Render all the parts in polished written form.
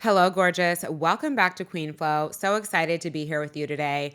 Hello, gorgeous. Welcome back to Queen Flow. So excited to be here with you today.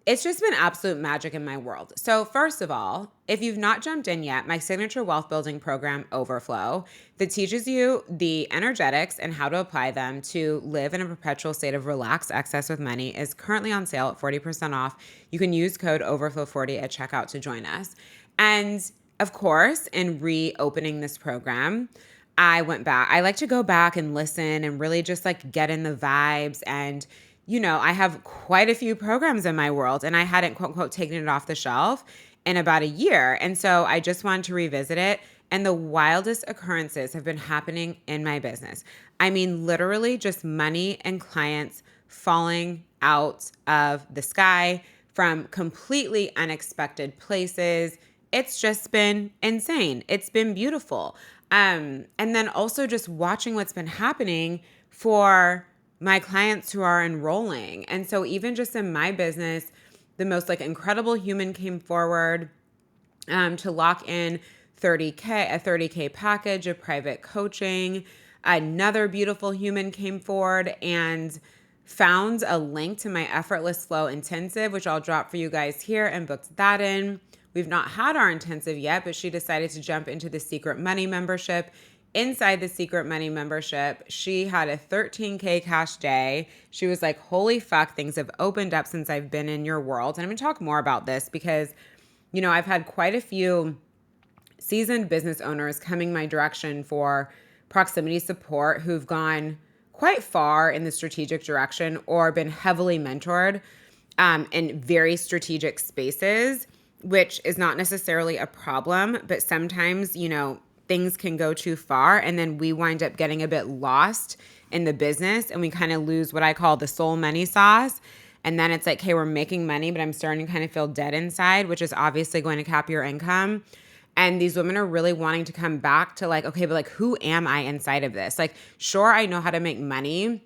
It's just been absolute magic in my world. So, first of all, if you've not jumped in yet, my signature wealth building program, Overflow, that teaches you the energetics and how to apply them to live in a perpetual state of relaxed excess with money, is currently on sale at 40% off. You can use code Overflow40 at checkout to join us. And of course, in reopening this program, I went back. I like to go back and listen and really just like get in the vibes. And, I have quite a few programs in my world and I hadn't quote unquote taken it off the shelf in about a year. And so I just wanted to revisit it. And the wildest occurrences have been happening in my business. I mean, literally just money and clients falling out of the sky from completely unexpected places. It's just been insane. It's been beautiful. And then also just watching what's been happening for my clients who are enrolling. And so even just in my business, the most like incredible human came forward to lock in a 30K package of private coaching. Another beautiful human came forward and found a link to my Effortless Flow Intensive, which I'll drop for you guys here, and booked that in. We've not had our intensive yet, but she decided to jump into the Secret Money membership. Inside the Secret Money membership, she had a 13K cash day. She was like, holy fuck, things have opened up since I've been in your world. And I'm going to talk more about this because, I've had quite a few seasoned business owners coming my direction for proximity support who've gone quite far in the strategic direction or been heavily mentored in very strategic spaces, which is not necessarily a problem, but sometimes, things can go too far and then we wind up getting a bit lost in the business and we kind of lose what I call the soul money sauce. And then it's like, hey, we're making money, but I'm starting to kind of feel dead inside, which is obviously going to cap your income. And these women are really wanting to come back to like, okay, but like, who am I inside of this? Like, sure, I know how to make money,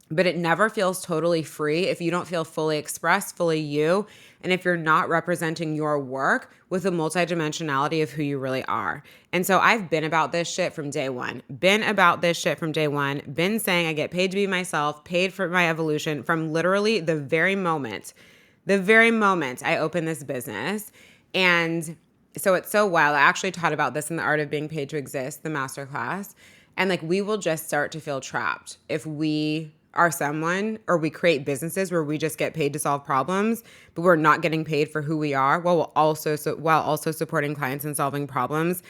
but it never feels totally free if you don't feel fully expressed, fully you, and if you're not representing your work with the multidimensionality of who you really are. And so I've been about this shit from day one. Been saying I get paid to be myself, paid for my evolution from literally the very moment I opened this business. And so it's so wild. I actually taught about this in The Art of Being Paid to Exist, the masterclass. And like, we will just start to feel trapped if we are someone or we create businesses where we just get paid to solve problems, but we're not getting paid for who we are while also supporting clients and solving problems.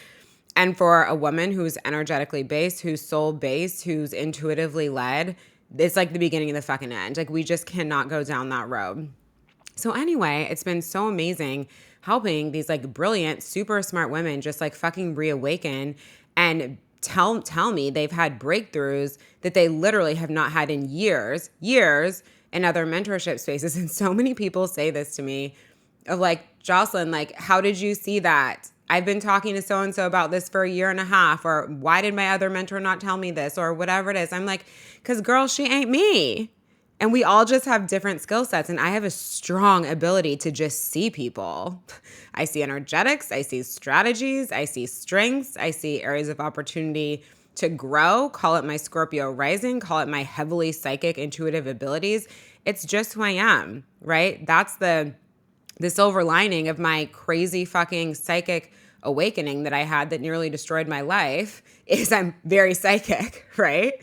And for a woman who's energetically based, who's soul based, who's intuitively led, it's like the beginning of the fucking end. Like, we just cannot go down that road. So anyway, it's been so amazing helping these like brilliant, super smart women just like fucking reawaken and tell me they've had breakthroughs that they literally have not had in years in other mentorship spaces. And so many people say this to me of like, Jocelyn, like, how did you see that? I've been talking to so-and-so about this for a year and a half, or why did my other mentor not tell me this, or whatever it is. I'm like, because girl, she ain't me. And we all just have different skill sets. And I have a strong ability to just see people. I see energetics, I see strategies, I see strengths, I see areas of opportunity to grow. Call it my Scorpio rising, call it my heavily psychic intuitive abilities. It's just who I am, right? That's the silver lining of my crazy fucking psychic awakening that I had that nearly destroyed my life is I'm very psychic, right?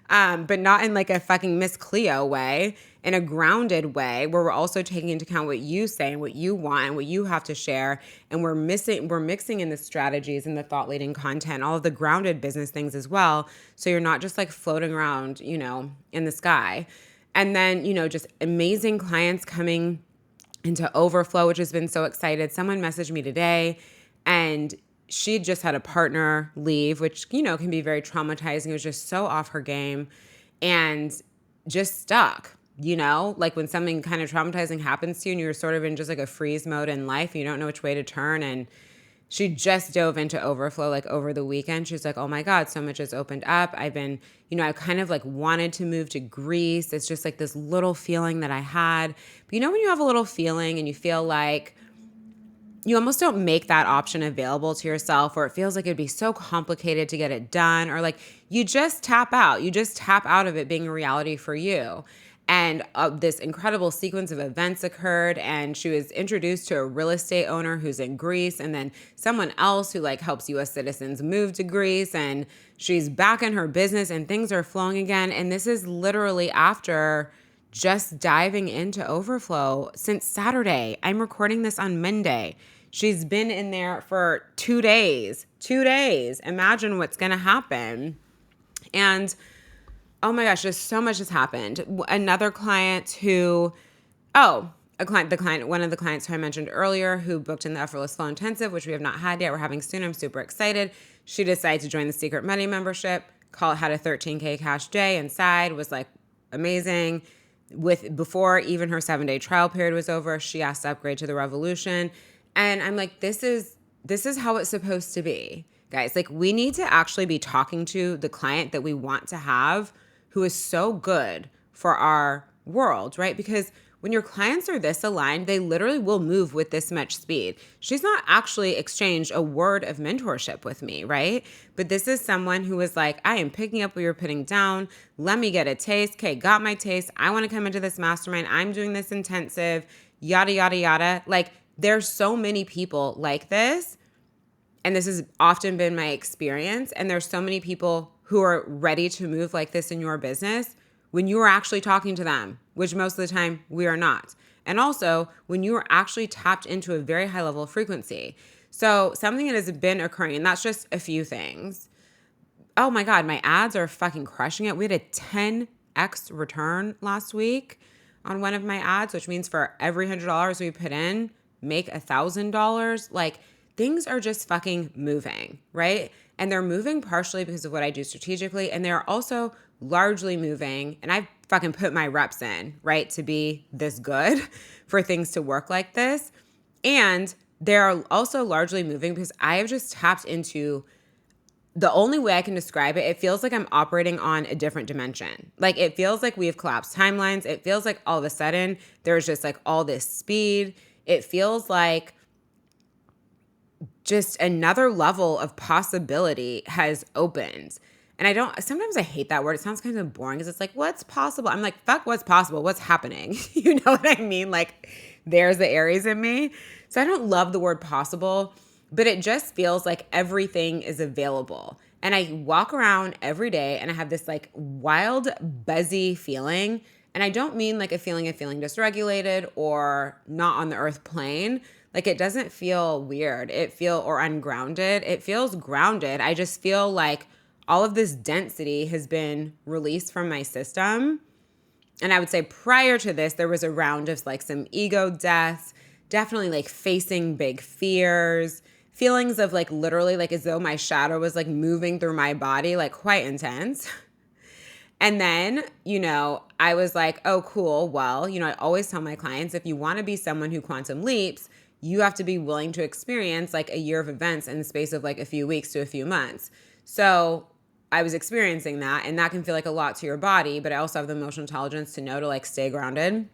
But not in like a fucking Miss Cleo way, in a grounded way where we're also taking into account what you say and what you want and what you have to share. And we're mixing in the strategies and the thought leading content, all of the grounded business things as well. So you're not just like floating around, in the sky. And then, just amazing clients coming into Overflow, which has been so excited. Someone messaged me today and she just had a partner leave, which, can be very traumatizing. It was just so off her game and just stuck, like when something kind of traumatizing happens to you and you're sort of in just like a freeze mode in life, you don't know which way to turn. And she just dove into Overflow like over the weekend. She's like, oh my God, so much has opened up. I've been, I kind of like wanted to move to Greece. It's just like this little feeling that I had. But when you have a little feeling and you feel like you almost don't make that option available to yourself, or it feels like it'd be so complicated to get it done, or like you just tap out. You just tap out of it being a reality for you. And this incredible sequence of events occurred, and she was introduced to a real estate owner who's in Greece, and then someone else who like helps US citizens move to Greece, and she's back in her business and things are flowing again. And this is literally after just diving into Overflow since Saturday. I'm recording this on Monday. She's been in there for 2 days. 2 days. Imagine what's going to happen. And oh my gosh, just so much has happened. Another client who, one of the clients who I mentioned earlier who booked in the Effortless Flow Intensive, which we have not had yet, we're having soon. I'm super excited. She decided to join the Secret Money membership. Had a 13K cash day inside, was like amazing. Before even her 7-day trial period was over, she asked to upgrade to the Revolution. And I'm like, this is how it's supposed to be. Guys, like we need to actually be talking to the client that we want to have who is so good for our world, right? Because when your clients are this aligned, they literally will move with this much speed. She's not actually exchanged a word of mentorship with me, right? But this is someone who is like, I am picking up what you're putting down. Let me get a taste. Okay, got my taste. I want to come into this mastermind. I'm doing this intensive, yada, yada, yada. Like there's so many people like this. And this has often been my experience. And there's so many people who are ready to move like this in your business when you are actually talking to them, which most of the time we are not. And also when you are actually tapped into a very high level of frequency. So something that has been occurring, and that's just a few things. Oh my God, my ads are fucking crushing it. We had a 10x return last week on one of my ads, which means for every $100 we put in, make $1,000. Like things are just fucking moving, right? And they're moving partially because of what I do strategically. And they're also largely moving, and I've fucking put my reps in, right, to be this good for things to work like this. And they're also largely moving because I have just tapped into the only way I can describe it. It feels like I'm operating on a different dimension. Like it feels like we have collapsed timelines. It feels like all of a sudden there's just like all this speed. It feels like just another level of possibility has opened. And sometimes I hate that word. It sounds kind of boring because it's like, what's possible? I'm like, fuck what's possible. What's happening? You know what I mean? Like there's the Aries in me. So I don't love the word possible, but it just feels like everything is available. And I walk around every day and I have this like wild, buzzy feeling. And I don't mean like a feeling of feeling dysregulated or not on the earth plane. Like it doesn't feel weird. Or ungrounded. It feels grounded. I just feel like all of this density has been released from my system. And I would say prior to this, there was a round of like some ego deaths, definitely like facing big fears, feelings of like literally like as though my shadow was like moving through my body, like quite intense. And then, I was like, oh, cool. Well, I always tell my clients, if you want to be someone who quantum leaps, you have to be willing to experience like a year of events in the space of like a few weeks to a few months. So I was experiencing that, and that can feel like a lot to your body, but I also have the emotional intelligence to know to like stay grounded.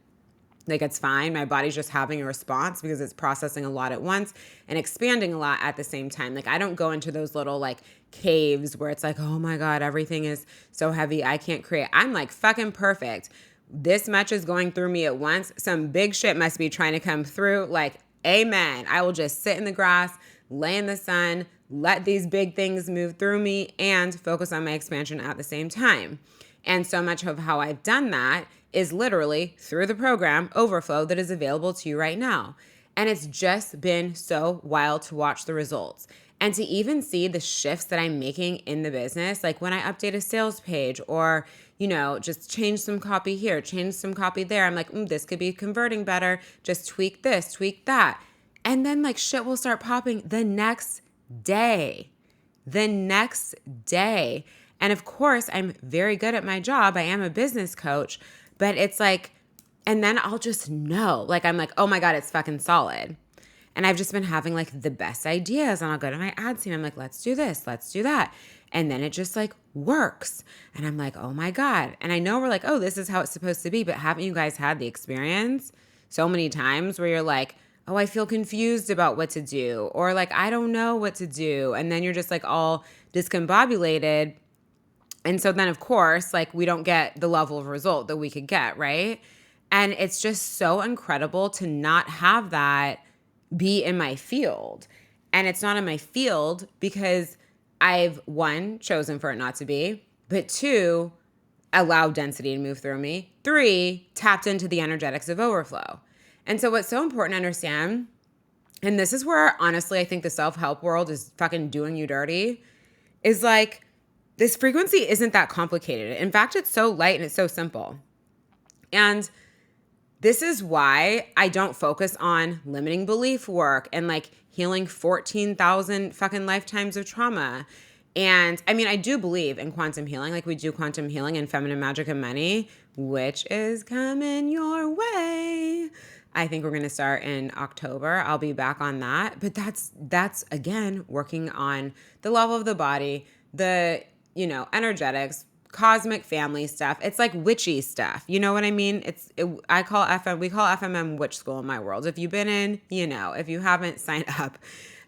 Like it's fine. My body's just having a response because it's processing a lot at once and expanding a lot at the same time. Like I don't go into those little like caves where it's like, oh my God, everything is so heavy. I can't create. I'm like fucking perfect. This much is going through me at once. Some big shit must be trying to come through. Like, amen. I will just sit in the grass, lay in the sun, let these big things move through me and focus on my expansion at the same time. And so much of how I've done that is literally through the program Overflow that is available to you right now. And it's just been so wild to watch the results and to even see the shifts that I'm making in the business. Like when I update a sales page or, just change some copy here, change some copy there. I'm like, this could be converting better. Just tweak this, tweak that. And then like shit will start popping the next day. And of course, I'm very good at my job. I am a business coach, but it's like, and then I'll just know, like, I'm like, oh my God, it's fucking solid. And I've just been having like the best ideas, and I'll go to my ad team. I'm like, let's do this, let's do that. And then it just like works. And I'm like, oh my God. And I know we're like, oh, this is how it's supposed to be. But haven't you guys had the experience so many times where you're like, oh, I feel confused about what to do, or like, I don't know what to do. And then you're just like all discombobulated. And so then, of course, like we don't get the level of result that we could get, right? And it's just so incredible to not have that be in my field. And it's not in my field because I've, one, chosen for it not to be, but two, allowed density to move through me, three, tapped into the energetics of overflow. And so what's so important to understand, and this is where honestly I think the self-help world is fucking doing you dirty, is like this frequency isn't that complicated. In fact, it's so light and it's so simple. And this is why I don't focus on limiting belief work and like healing 14,000 fucking lifetimes of trauma. And I mean, I do believe in quantum healing. Like we do quantum healing and feminine magic and money, which is coming your way. I think we're going to start in October. I'll be back on that. But that's again, working on the level of the body, the, energetics, cosmic family stuff. It's like witchy stuff. You know what I mean? We call FMM witch school in my world. If you've been in, if you haven't, signed up.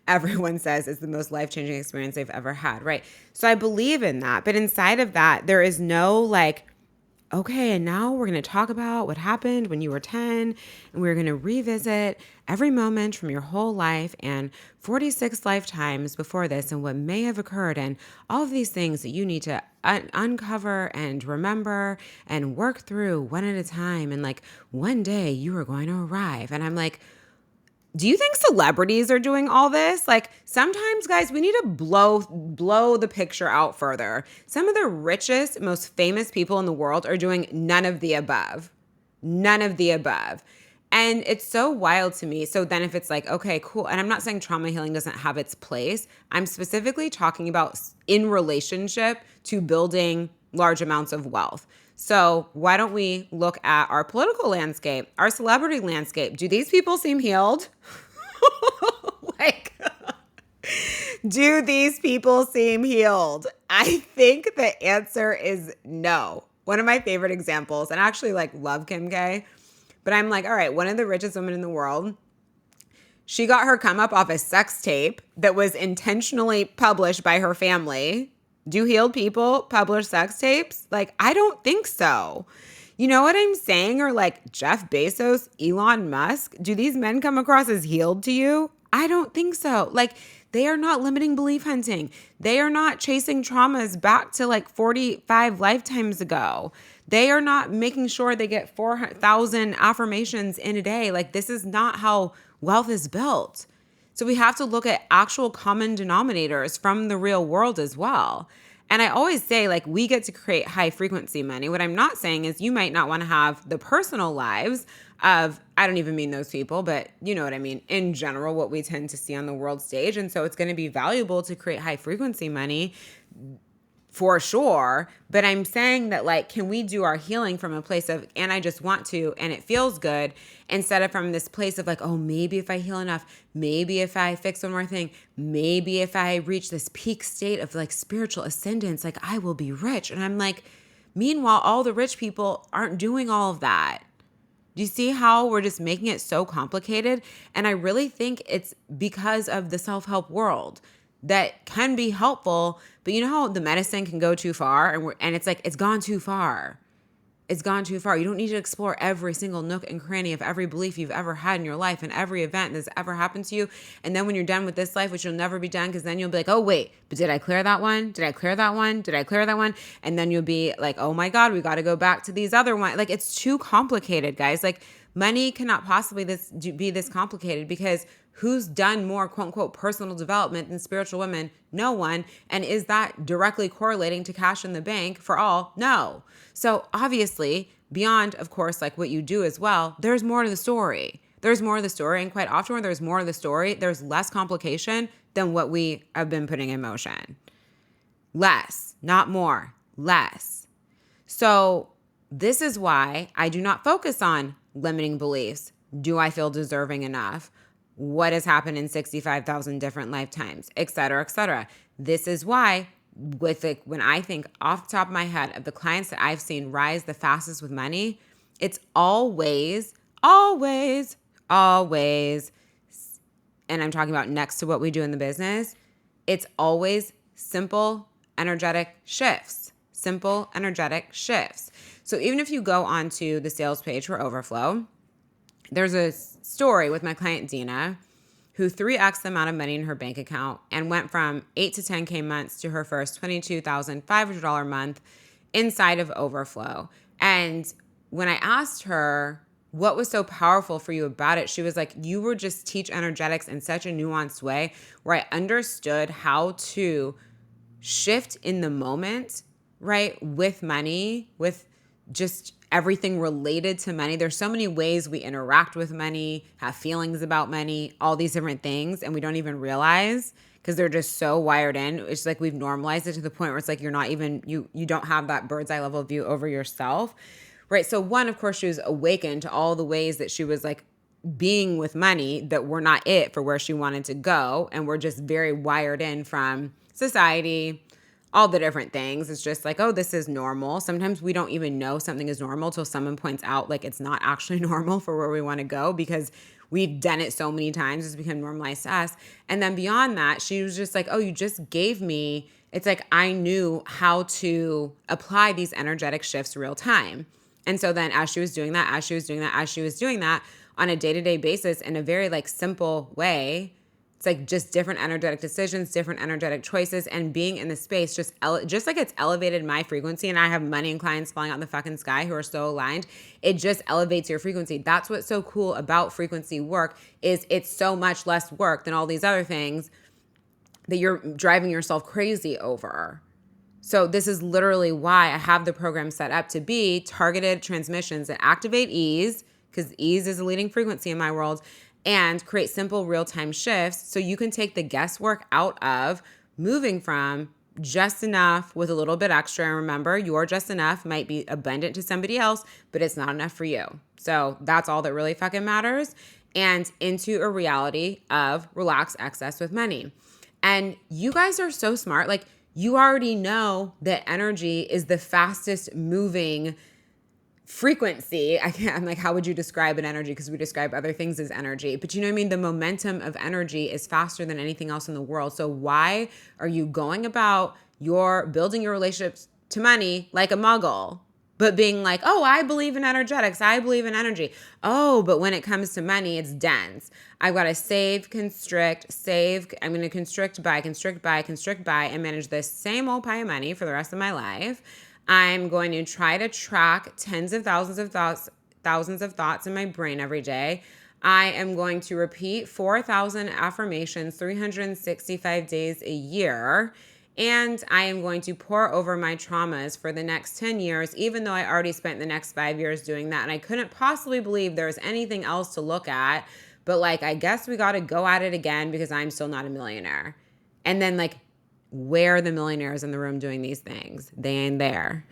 Everyone says it's the most life-changing experience they've ever had, right? So I believe in that. But inside of that, there is no like, okay, and now we're going to talk about what happened when you were 10, and we're going to revisit every moment from your whole life and 46 lifetimes before this and what may have occurred and all of these things that you need to uncover and remember and work through one at a time. And like, one day you are going to arrive. And I'm like, do you think celebrities are doing all this? Like sometimes, guys, we need to blow the picture out further. Some of the richest, most famous people in the world are doing none of the above. None of the above. And it's so wild to me. So then if it's like, okay, cool. And I'm not saying trauma healing doesn't have its place. I'm specifically talking about in relationship to building large amounts of wealth. So why don't we look at our political landscape, our celebrity landscape? Do these people seem healed? Like, do these people seem healed? I think the answer is no. One of my favorite examples, and I actually like love Kim K, but I'm like, all right, one of the richest women in the world, she got her come up off a sex tape that was intentionally published by her family. Do healed people publish sex tapes? Like, I don't think so. You know what I'm saying? Or like Jeff Bezos, Elon Musk, do these men come across as healed to you? I don't think so. Like, they are not limiting belief hunting. They are not chasing traumas back to like 45 lifetimes ago. They are not making sure they get 4,000 affirmations in a day. Like, this is not how wealth is built. So we have to look at actual common denominators from the real world as well. And I always say, like, we get to create high frequency money. What I'm not saying is you might not want to have the personal lives of, I don't even mean those people, but you know what I mean, in general, what we tend to see on the world stage. And so it's going to be valuable to create high frequency money for sure. But I'm saying that, like, can we do our healing from a place of, and I just want to, and it feels good, instead of from this place of like, oh, maybe if I heal enough, maybe if I fix one more thing, maybe if I reach this peak state of like spiritual ascendance, like I will be rich. And I'm like, meanwhile, all the rich people aren't doing all of that. Do you see how we're just making it so complicated? And I really think it's because of the self-help world that can be helpful, but you know how the medicine can go too far, and it's like, it's gone too far. It's gone too far. You don't need to explore every single nook and cranny of every belief you've ever had in your life and every event that's ever happened to you. And then when you're done with this life, which you'll never be done, because then you'll be like, oh, wait, but did I clear that one? Did I clear that one? Did I clear that one? And then you'll be like, oh my God, we got to go back to these other ones. Like, it's too complicated, guys. Like, money cannot possibly be this complicated, because who's done more quote unquote personal development than spiritual women? No one. And is that directly correlating to cash in the bank for all? No. So obviously, beyond, of course, like what you do as well, there's more to the story. There's more of the story. And quite often when there's more of the story, there's less complication than what we have been putting in motion. Less, not more, less. So this is why I do not focus on limiting beliefs. Do I feel deserving enough? What has happened in 65,000 different lifetimes, et cetera, et cetera. This is why when I think off the top of my head of the clients that I've seen rise the fastest with money, it's always and I'm talking about next to what we do in the business, it's always simple, energetic shifts. Simple, energetic shifts. So even if you go onto the sales page for Overflow, there's a story with my client Dina, who 3x the amount of money in her bank account and went from 8 to 10K months to her first $22,500 month inside of Overflow. And when I asked her what was so powerful for you about it, she was like, you were just teach energetics in such a nuanced way where I understood how to shift in the moment, right? With money, with just everything related to money. There's so many ways we interact with money, have feelings about money, all these different things, and we don't even realize because they're just so wired in. It's like we've normalized it to the point where it's like you're not even, you don't have that bird's eye level view over yourself, right? So one, of course, she was awakened to all the ways that she was like being with money that were not it for where she wanted to go, and we're just very wired in from society, all the different things. It's just like, oh, this is normal. Sometimes we don't even know something is normal till someone points out like it's not actually normal for where we want to go because we've done it so many times. It's become normalized to us. And then beyond that, she was just like, oh, you just gave me, it's like I knew how to apply these energetic shifts real time. And so then as she was doing that on a day-to-day basis in a very like simple way, it's like just different energetic decisions, different energetic choices, and being in the space just like it's elevated my frequency. And I have money and clients falling out in the fucking sky who are so aligned. It just elevates your frequency. That's what's so cool about frequency work is it's so much less work than all these other things that you're driving yourself crazy over. So this is literally why I have the program set up to be targeted transmissions that activate ease, because ease is a leading frequency in my world, and create simple real-time shifts so you can take the guesswork out of moving from just enough with a little bit extra. And remember, your just enough might be abundant to somebody else, but it's not enough for you. So that's all that really fucking matters. And into a reality of relaxed excess with money. And you guys are so smart. Like, you already know that energy is the fastest moving frequency. I'm like, how would you describe an energy? Because we describe other things as energy. But you know what I mean? The momentum of energy is faster than anything else in the world. So why are you going about building your relationships to money like a muggle, but being like, oh, I believe in energetics. I believe in energy. Oh, but when it comes to money, it's dense. I've got to save. I'm going to constrict, buy, and manage this same old pie of money for the rest of my life. I'm going to try to track tens of thousands of thoughts in my brain every day. I am going to repeat 4,000 affirmations 365 days a year. And I am going to pour over my traumas for the next 10 years, even though I already spent the next 5 years doing that. And I couldn't possibly believe there was anything else to look at. But like, I guess we got to go at it again because I'm still not a millionaire. And then like, where are the millionaires in the room doing these things? They ain't there.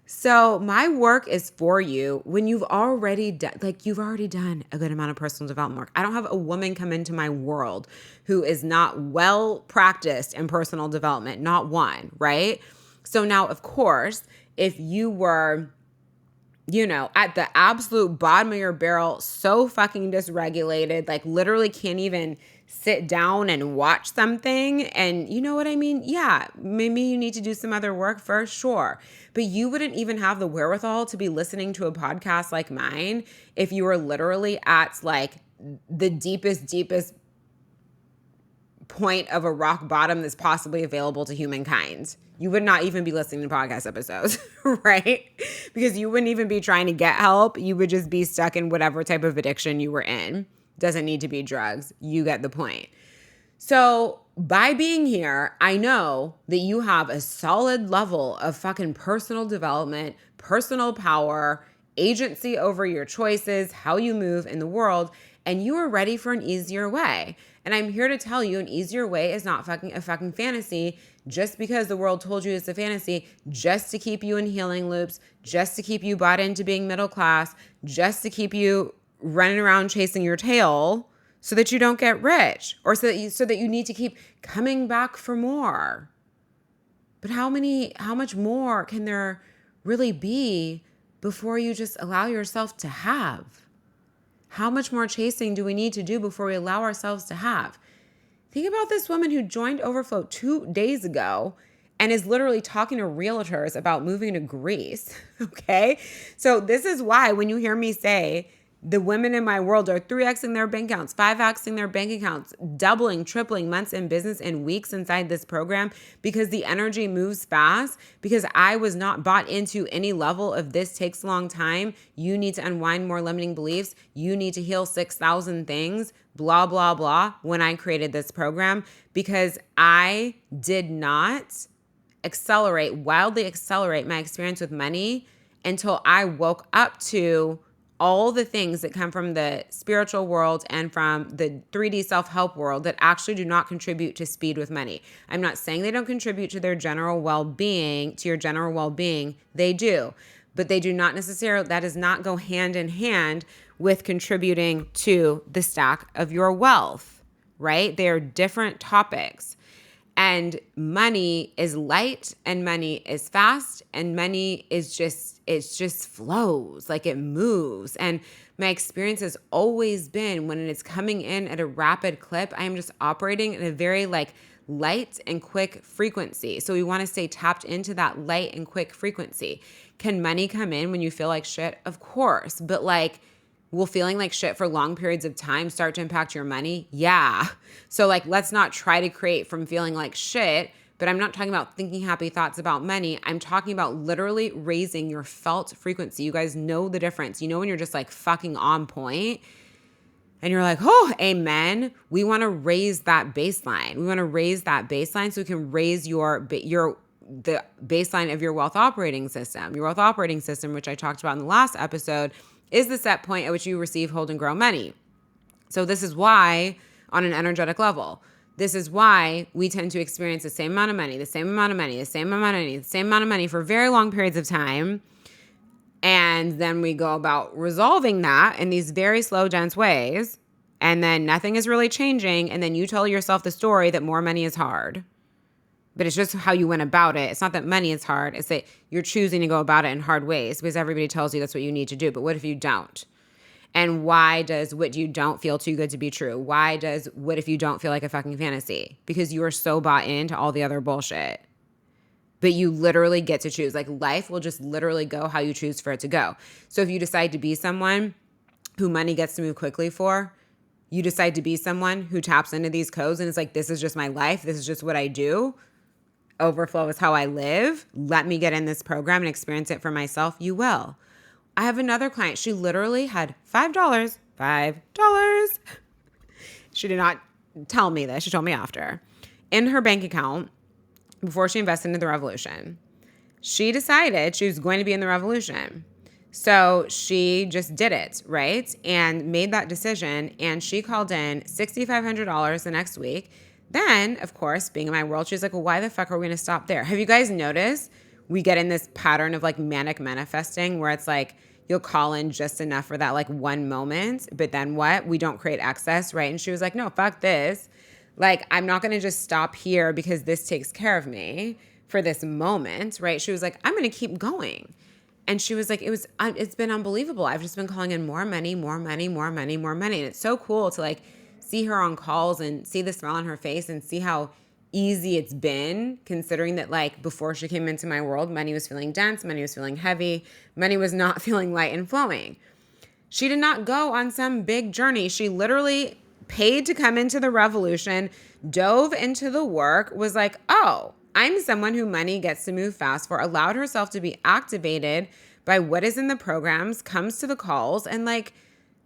So my work is for you when you've already done a good amount of personal development work. I don't have a woman come into my world who is not well practiced in personal development, not one, right? So now, of course, if you were, at the absolute bottom of your barrel, so fucking dysregulated, like literally can't even sit down and watch something, and you know what I mean? Yeah, maybe you need to do some other work for sure. But you wouldn't even have the wherewithal to be listening to a podcast like mine if you were literally at like the deepest point of a rock bottom that's possibly available to humankind. You would not even be listening to podcast episodes, right? Because you wouldn't even be trying to get help. You would just be stuck in whatever type of addiction you were in. Doesn't need to be drugs. You get the point. So by being here, I know that you have a solid level of fucking personal development, personal power, agency over your choices, how you move in the world, and you are ready for an easier way. And I'm here to tell you an easier way is not a fucking fantasy just because the world told you it's a fantasy, just to keep you in healing loops, just to keep you bought into being middle class, just to keep you running around chasing your tail so that you don't get rich, or so that you need to keep coming back for more. But how much more can there really be before you just allow yourself to have? How much more chasing do we need to do before we allow ourselves to have? Think about this woman who joined Overflow 2 days ago and is literally talking to realtors about moving to Greece. Okay. So this is why when you hear me say the women in my world are 3Xing their bank accounts, 5Xing their bank accounts, doubling, tripling months in business and weeks inside this program, because the energy moves fast, because I was not bought into any level of this takes a long time. You need to unwind more limiting beliefs. You need to heal 6,000 things, blah, blah, blah, when I created this program, because I did not wildly accelerate my experience with money until I woke up to all the things that come from the spiritual world and from the 3D self-help world that actually do not contribute to speed with money. I'm not saying they don't contribute to their general well-being, to your general well-being. They do. But they do not necessarily, that does not go hand in hand with contributing to the stack of your wealth, right? They are different topics. And money is light and money is fast and money is it just flows, like it moves. And my experience has always been when it's coming in at a rapid clip, I am just operating at a very light and quick frequency. So we want to stay tapped into that light and quick frequency. Can money come in when you feel like shit? Of course. But will feeling like shit for long periods of time start to impact your money? Yeah. So let's not try to create from feeling like shit, but I'm not talking about thinking happy thoughts about money. I'm talking about literally raising your felt frequency. You guys know the difference. You know when you're just fucking on point and you're like, oh, amen. We want to raise that baseline. We want to raise that baseline so we can raise the baseline of your wealth operating system. Your wealth operating system, which I talked about in the last episode, is the set point at which you receive, hold, and grow money. So this is why, on an energetic level, this is why we tend to experience the same amount of money, the same amount of money, the same amount of money, the same amount of money for very long periods of time. And then we go about resolving that in these very slow, dense ways. And then nothing is really changing. And then you tell yourself the story that more money is hard. But it's just how you went about it. It's not that money is hard. It's that you're choosing to go about it in hard ways because everybody tells you that's what you need to do. But what if you don't? And why does what you don't feel too good to be true? What if you don't feel like a fucking fantasy? Because you are so bought into all the other bullshit. But you literally get to choose. Life will just literally go how you choose for it to go. So if you decide to be someone who money gets to move quickly for, you decide to be someone who taps into these codes and it's this is just my life. This is just what I do. Overflow is how I live. Let me get in this program and experience it for myself. You will. I have another client. She literally had $5. She did not tell me this. She told me after. In her bank account, before she invested into the revolution, she decided she was going to be in the revolution. So she just did it, right? And made that decision. And she called in $6,500 the next week. Then, of course, being in my world, she's like, well, why the fuck are we going to stop there? Have you guys noticed we get in this pattern of manic manifesting where it's you'll call in just enough for that one moment, but then what? We don't create excess, right? And she was like, no, fuck this. I'm not going to just stop here because this takes care of me for this moment, right? She was like, I'm going to keep going. And she was like, it's been unbelievable. I've just been calling in more money, more money, more money, more money. And it's so cool to see her on calls and see the smile on her face and see how easy it's been, considering that before she came into my world, money was feeling dense, money was feeling heavy, money was not feeling light and flowing. She did not go on some big journey. She literally paid to come into the revolution, dove into the work, was like, oh, I'm someone who money gets to move fast for, allowed herself to be activated by what is in the programs, comes to the calls, and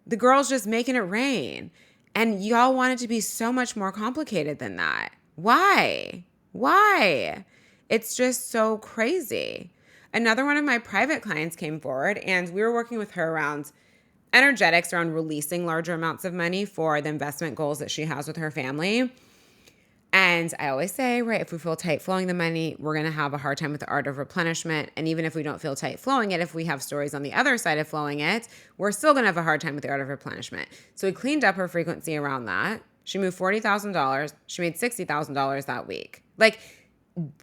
the girl's just making it rain. And y'all want it to be so much more complicated than that. Why? It's just so crazy. Another one of my private clients came forward and we were working with her around energetics, around releasing larger amounts of money for the investment goals that she has with her family. And I always say, right, if we feel tight flowing the money, we're going to have a hard time with the art of replenishment. And even if we don't feel tight flowing it, if we have stories on the other side of flowing it, we're still going to have a hard time with the art of replenishment. So we cleaned up her frequency around that. She moved $40,000. She made $60,000 that week.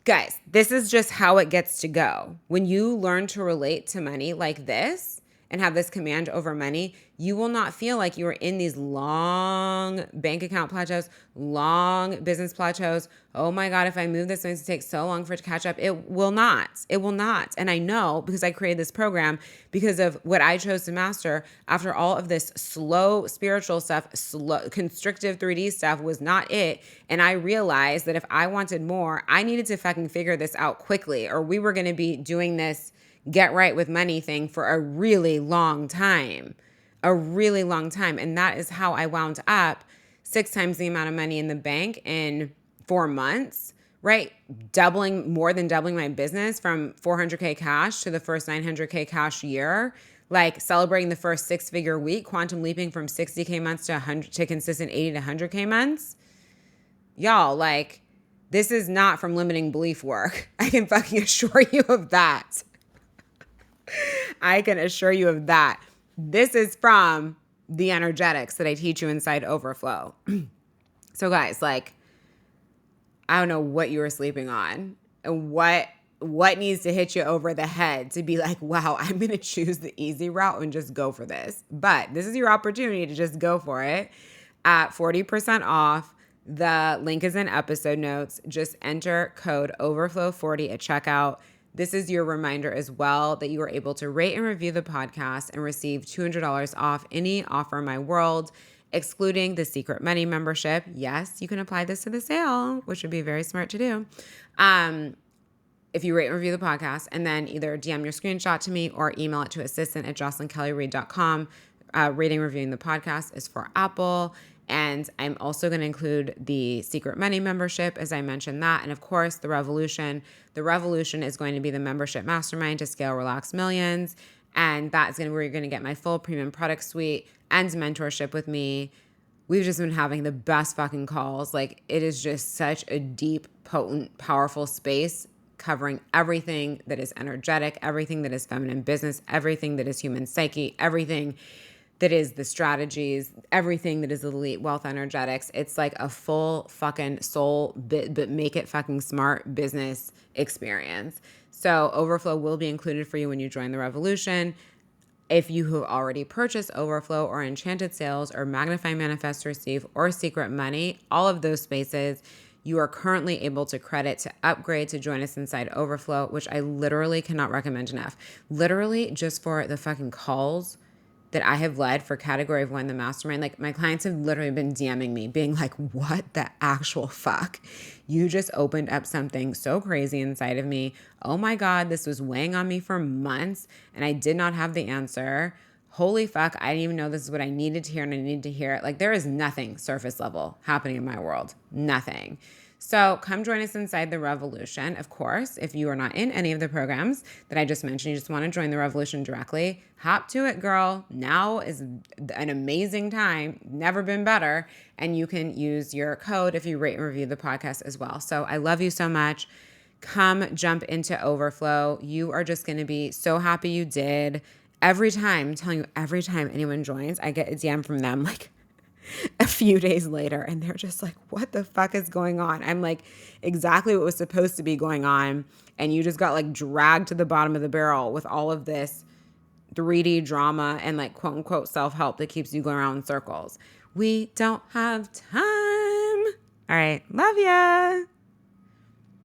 Guys, this is just how it gets to go. When you learn to relate to money like this, and have this command over money, you will not feel like you are in these long bank account plateaus, long business plateaus. Oh my God, if I move this, it's going to take so long for it to catch up. It will not. It will not. And I know because I created this program because of what I chose to master after all of this slow spiritual stuff, slow constrictive 3D stuff was not it. And I realized that if I wanted more, I needed to fucking figure this out quickly, or we were going to be doing this get right with money thing for a really long time. A really long time. And that is how I wound up 6 times the amount of money in the bank in 4 months, right? More than doubling my business from 400K cash to the first 900K cash year, like celebrating the first 6-figure week, quantum leaping from 60K months to 100 to consistent 80 to 100K months. Y'all, like, this is not from limiting belief work. I can fucking assure you of that. I can assure you of that. This is from the energetics that I teach you inside Overflow. So guys, like, I don't know what you were sleeping on and what needs to hit you over the head to be like, wow, I'm going to choose the easy route and just go for this. But this is your opportunity to just go for it at 40% off. The link is in episode notes. Just enter code Overflow40 at checkout. This is your reminder as well that you are able to rate and review the podcast and receive $200 off any offer in my world, excluding the Secret Money membership. Yes, you can apply this to the sale, which would be very smart to do. If you rate and review the podcast, and then either DM your screenshot to me or email it to assistant@jocelynkellyreid.com. Rating and reviewing the podcast is for Apple. And I'm also going to include the Secret Money membership, as I mentioned that. And of course, the Revolution. The Revolution is going to be the membership mastermind to scale Relax Millions. And that's going to be where you're going to get my full premium product suite and mentorship with me. We've just been having the best fucking calls. Like, it is just such a deep, potent, powerful space covering everything that is energetic, everything that is feminine business, everything that is human psyche, everything that is the strategies, everything that is elite wealth energetics. It's like a full fucking soul, but make it fucking smart business experience. So Overflow will be included for you when you join the Revolution. If you have already purchased Overflow or Enchanted Sales or Magnify, Manifest, Receive or Secret Money, all of those spaces, you are currently able to credit to upgrade to join us inside Overflow, which I literally cannot recommend enough. Literally just for the fucking calls that I have led for category of 1, the mastermind. Like, my clients have literally been DMing me being like, what the actual fuck? You just opened up something so crazy inside of me. Oh my God, this was weighing on me for months and I did not have the answer. Holy fuck, I didn't even know this is what I needed to hear and I needed to hear it. Like, there is nothing surface level happening in my world. Nothing. So come join us inside the Revolution. Of course, if you are not in any of the programs that I just mentioned, you just want to join the Revolution directly, hop to it, girl. Now is an amazing time. Never been better. And you can use your code if you rate and review the podcast as well. So I love you so much. Come jump into Overflow. You are just going to be so happy you did. Every time, I'm telling you, every time anyone joins, I get a DM from them like a few days later and they're just like, what the fuck is going on? I'm like, exactly what was supposed to be going on. And you just got like dragged to the bottom of the barrel with all of this 3D drama and like quote unquote self-help that keeps you going around in circles. We don't have time. All right. Love ya.